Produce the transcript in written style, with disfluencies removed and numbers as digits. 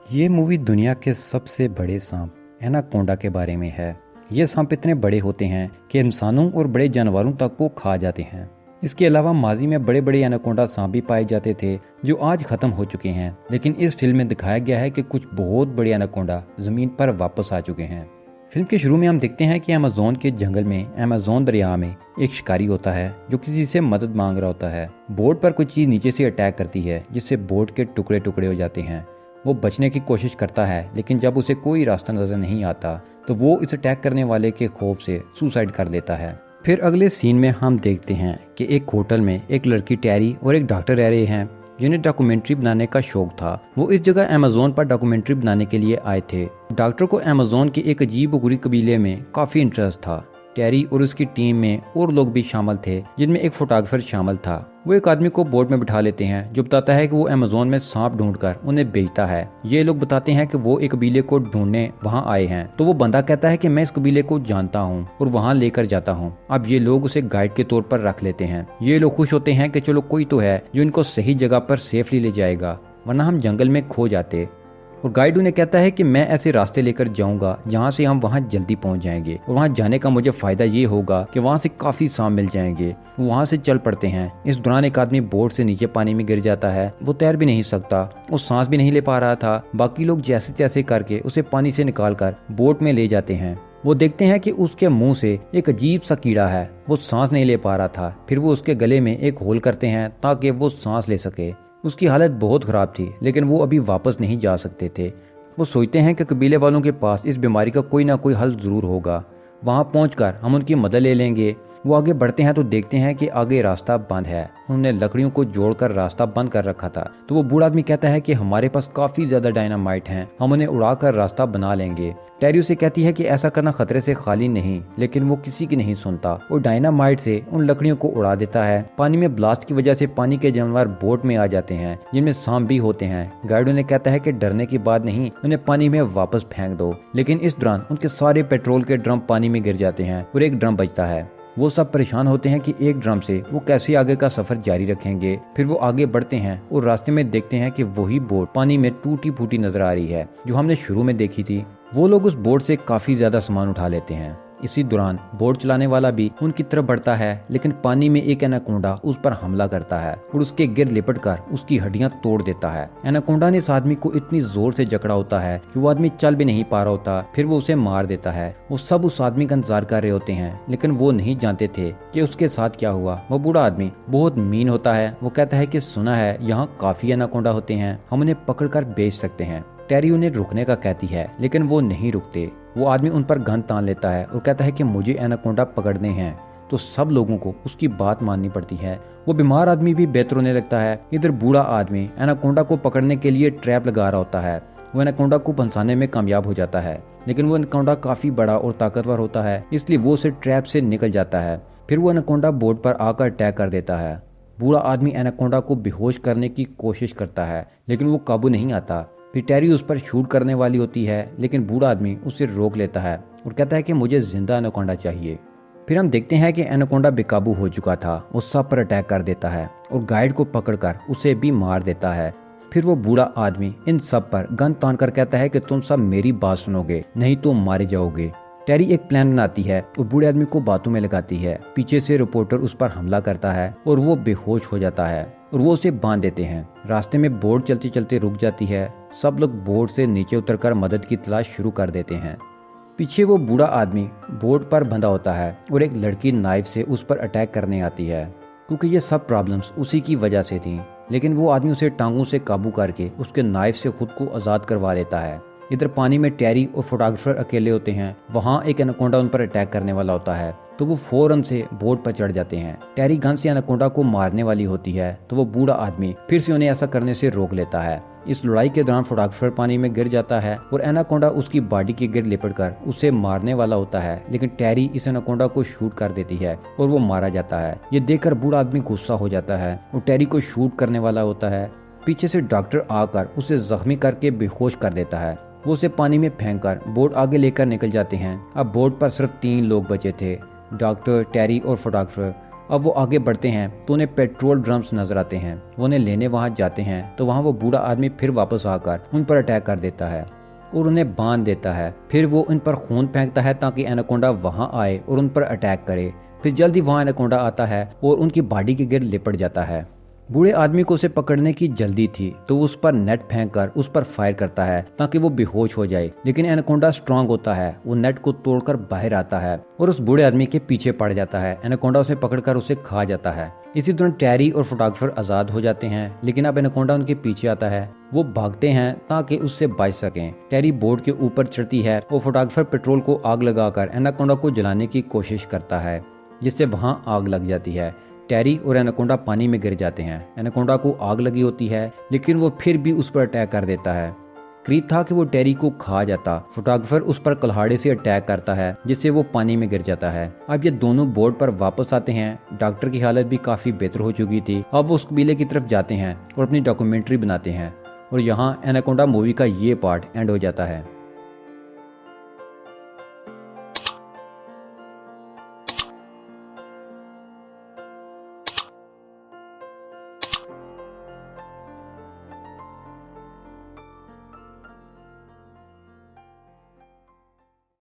ये मूवी दुनिया के सबसे बड़े सांप एनाकोंडा के बारे में है। ये सांप इतने बड़े होते हैं कि इंसानों और बड़े जानवरों तक को खा जाते हैं। इसके अलावा माजी में बड़े बड़े एनाकोंडा सांप भी पाए जाते थे जो आज खत्म हो चुके हैं, लेकिन इस फिल्म में दिखाया गया है कि कुछ बहुत बड़े एनाकोंडा जमीन पर वापस आ चुके हैं। फिल्म के शुरू में हम देखते हैं कि अमेज़न के जंगल में अमेज़न दरिया में एक शिकारी होता है जो किसी से मदद मांग रहा होता है। बोट पर कुछ चीज नीचे से अटैक करती है जिससे बोट के टुकड़े टुकड़े हो जाते हैं। वो बचने की कोशिश करता है, लेकिन जब उसे कोई रास्ता नजर नहीं आता तो वो इस अटैक करने वाले के खौफ से सुसाइड कर लेता है। फिर अगले सीन में हम देखते हैं कि एक होटल में एक लड़की टैरी और एक डॉक्टर रह रहे हैं जिन्हें डॉक्यूमेंट्री बनाने का शौक था। वो इस जगह अमेज़न पर डॉक्यूमेंट्री बनाने के लिए आए थे। डॉक्टर को अमेज़न के एक अजीब गुरी कबीले में काफी इंटरेस्ट था। टैरी और उसकी टीम में और लोग भी शामिल थे जिनमें एक फोटोग्राफर शामिल था। वो एक आदमी को बोट में बिठा लेते हैं जो बताता है कि वो अमेज़न में सांप ढूंढकर उन्हें बेचता है। ये लोग बताते हैं कि वो एक कबीले को ढूंढने वहाँ आए हैं, तो वो बंदा कहता है कि मैं इस कबीले को जानता हूँ और वहाँ लेकर जाता हूँ। अब ये लोग उसे गाइड के तौर पर रख लेते हैं। ये लोग खुश होते हैं कि चलो कोई तो है जो इनको सही जगह पर सेफली ले जाएगा, वरना हम जंगल में खो जाते। और गाइड उन्हें कहता है कि मैं ऐसे रास्ते लेकर जाऊंगा जहां से हम वहां जल्दी पहुंच जाएंगे, और वहां जाने का मुझे फायदा ये होगा कि वहां से काफी सांप मिल जाएंगे। वो वहां से चल पड़ते हैं। इस दौरान एक आदमी बोट से नीचे पानी में गिर जाता है। वो तैर भी नहीं सकता, वो सांस भी नहीं ले पा रहा था। बाकी लोग जैसे तैसे करके उसे पानी से निकाल कर बोट में ले जाते हैं। वो देखते हैं कि उसके मुंह से एक अजीब सा कीड़ा है। वो सांस नहीं ले पा रहा था। फिर वो उसके गले में एक होल करते हैं ताकि वो सांस ले सके। उसकी हालत बहुत खराब थी, लेकिन वो अभी वापस नहीं जा सकते थे। वो सोचते हैं कि कबीले वालों के पास इस बीमारी का कोई ना कोई हल जरूर होगा। वहां पहुंचकर हम उनकी मदद ले लेंगे। वो आगे बढ़ते हैं तो देखते हैं कि आगे रास्ता बंद है। उन्होंने लकड़ियों को जोड़कर रास्ता बंद कर रखा था। तो वो बूढ़ा आदमी कहता है कि हमारे पास काफी ज्यादा डायनामाइट हैं, हम उन्हें उड़ाकर रास्ता बना लेंगे। टेरी उसे कहती है कि ऐसा करना खतरे से खाली नहीं, लेकिन वो किसी की नहीं सुनता और डायनामाइट से उन लकड़ियों को उड़ा देता है। पानी में ब्लास्ट की वजह से पानी के जानवर बोट में आ जाते हैं जिनमें सांप भी होते हैं। गाइड उन्हें कहता है कि डरने की बात नहीं, उन्हें पानी में वापस फेंक दो। लेकिन इस दौरान उनके सारे पेट्रोल के ड्रम पानी में गिर जाते हैं और एक ड्रम बचता है। वो सब परेशान होते हैं कि एक ड्रम से वो कैसे आगे का सफर जारी रखेंगे। फिर वो आगे बढ़ते हैं और रास्ते में देखते हैं कि वही बोट पानी में टूटी फूटी नजर आ रही है जो हमने शुरू में देखी थी। वो लोग उस बोट से काफी ज्यादा सामान उठा लेते हैं। इसी दौरान बोट चलाने वाला भी उनकी तरफ बढ़ता है, लेकिन पानी में एक एनाकोंडा उस पर हमला करता है और उसके गिर लिपट कर उसकी हड्डियां तोड़ देता है। एनाकोंडा ने इस आदमी को इतनी जोर से जकड़ा होता है कि वो आदमी चल भी नहीं पा रहा होता। फिर वो उसे मार देता है। वो सब उस आदमी का इंतजार कर रहे होते हैं, लेकिन वो नहीं जानते थे कि उसके साथ क्या हुआ। वो बूढ़ा आदमी बहुत मीन होता है। वो कहता है कि सुना है यहाँ काफी एनाकोंडा होते हैं, हम उन्हें पकड़ कर बेच सकते हैं। टेरी उन्हें रुकने का कहती है, लेकिन वो नहीं रुकते। वो आदमी उन पर गन तान लेता है और कहता है कि मुझे एनाकोंडा पकड़ने हैं। तो सब लोगों को उसकी बात माननी पड़ती है। वो बीमार आदमी भी बेहतर होने लगता है। इधर बूढ़ा आदमी एनाकोंडा को पकड़ने के लिए ट्रैप लगा रहा होता है। वो एनाकोंडा को फंसाने में कामयाब हो जाता है, लेकिन वो एनाकोंडा काफी बड़ा और ताकतवर होता है, इसलिए वो उसे ट्रैप से निकल जाता है। फिर वो एनाकोंडा बोट पर आकर अटैक कर देता है। बूढ़ा आदमी एनाकोंडा को बेहोश करने की कोशिश करता है, लेकिन वो काबू नहीं आता। फिर टेरी उस पर शूट करने वाली होती है, लेकिन बूढ़ा आदमी उसे रोक लेता है और कहता है कि मुझे जिंदा एनाकोंडा चाहिए। फिर हम देखते हैं कि एनाकोंडा बेकाबू हो चुका था। वो सब पर अटैक कर देता है और गाइड को पकड़कर उसे भी मार देता है। फिर वो बूढ़ा आदमी इन सब पर गन तान कर कहता है कि तुम सब मेरी बात सुनोगे, नहीं तो मारे जाओगे। टेरी एक प्लान बनाती है और बूढ़े आदमी को बातों में लगाती है। पीछे से रिपोर्टर उस पर हमला करता है और वो बेहोश हो जाता है और वो उसे बांध देते हैं। रास्ते में बोट चलते चलते रुक जाती है। सब लोग बोट से नीचे उतरकर मदद की तलाश शुरू कर देते हैं। पीछे वो बूढ़ा आदमी बोट पर बंधा होता है और एक लड़की नाइफ से उस पर अटैक करने आती है, क्योंकि ये सब प्रॉब्लम्स उसी की वजह से थी। लेकिन वो आदमी उसे टांगों से काबू करके उसके नाइफ से खुद को आजाद करवा लेता है। इधर पानी में टेरी और फोटोग्राफर अकेले होते हैं। वहाँ एक एनाकोंडा उन पर अटैक करने वाला होता है, तो वो फौरन से बोट पर चढ़ जाते हैं। टेरी गन से एनाकोंडा को मारने वाली होती है, तो वो बूढ़ा आदमी फिर से उन्हें ऐसा करने से रोक लेता है। इस लड़ाई के दौरान फोटोग्राफर पानी में गिर जाता है और एनाकोंडा उसकी बॉडी के गिर लिपट कर उसे मारने वाला होता है, लेकिन टेरी इस एनाकोंडा को शूट कर देती है और वो मारा जाता है। ये देखकर बूढ़ा आदमी गुस्सा हो जाता है और टेरी को शूट करने वाला होता है। पीछे से डॉक्टर आकर उसे जख्मी करके बेहोश कर देता है। वो उसे पानी में फेंककर बोट आगे लेकर निकल जाते हैं। अब बोट पर सिर्फ 3 लोग बचे थे, डॉक्टर, टेरी और फोटोग्राफर। अब वो आगे बढ़ते हैं तो उन्हें पेट्रोल ड्रम्स नजर आते हैं। वो उन्हें लेने वहां जाते हैं तो वहां वो बूढ़ा आदमी फिर वापस आकर उन पर अटैक कर देता है और उन्हें बांध देता है। फिर वो उन पर खून फेंकता है ताकि एनाकोंडा वहां आए और उन पर अटैक करे। फिर जल्दी वहां एनाकोंडा आता है और उनकी बॉडी के गिर्द लिपट जाता है। बूढ़े आदमी को उसे पकड़ने की जल्दी थी तो वो उस पर नेट फेंक कर उस पर फायर करता है ताकि वो बेहोश हो जाए, लेकिन एनाकोंडा स्ट्रांग होता है। वो नेट को तोड़कर बाहर आता है और उस बूढ़े आदमी के पीछे पड़ जाता है। एनाकोंडा उसे पकड़कर उसे खा जाता है। इसी दौरान टैरी और फोटोग्राफर आजाद हो जाते हैं, लेकिन अब एनाकोंडा उनके पीछे आता है। वो भागते हैं ताकि उससे बच सकें। टैरी बोर्ड के ऊपर चढ़ती है और फोटोग्राफर पेट्रोल को आग लगाकर एनाकोंडा को जलाने की कोशिश करता है, जिससे वहां आग लग जाती है। टैरी और एनाकोंडा पानी में गिर जाते हैं। एनाकोंडा को आग लगी होती है, लेकिन वो फिर भी उस पर अटैक कर देता है। करीब था कि वो टैरी को खा जाता। फोटोग्राफर उस पर कुल्हाड़े से अटैक करता है, जिससे वो पानी में गिर जाता है। अब ये दोनों बोर्ड पर वापस आते हैं। डॉक्टर की हालत भी काफी बेहतर हो चुकी थी। अब वो उस कबीले की तरफ जाते हैं और अपनी डॉक्यूमेंट्री बनाते हैं। और यहाँ एनाकोंडा मूवी का ये पार्ट एंड हो जाता है।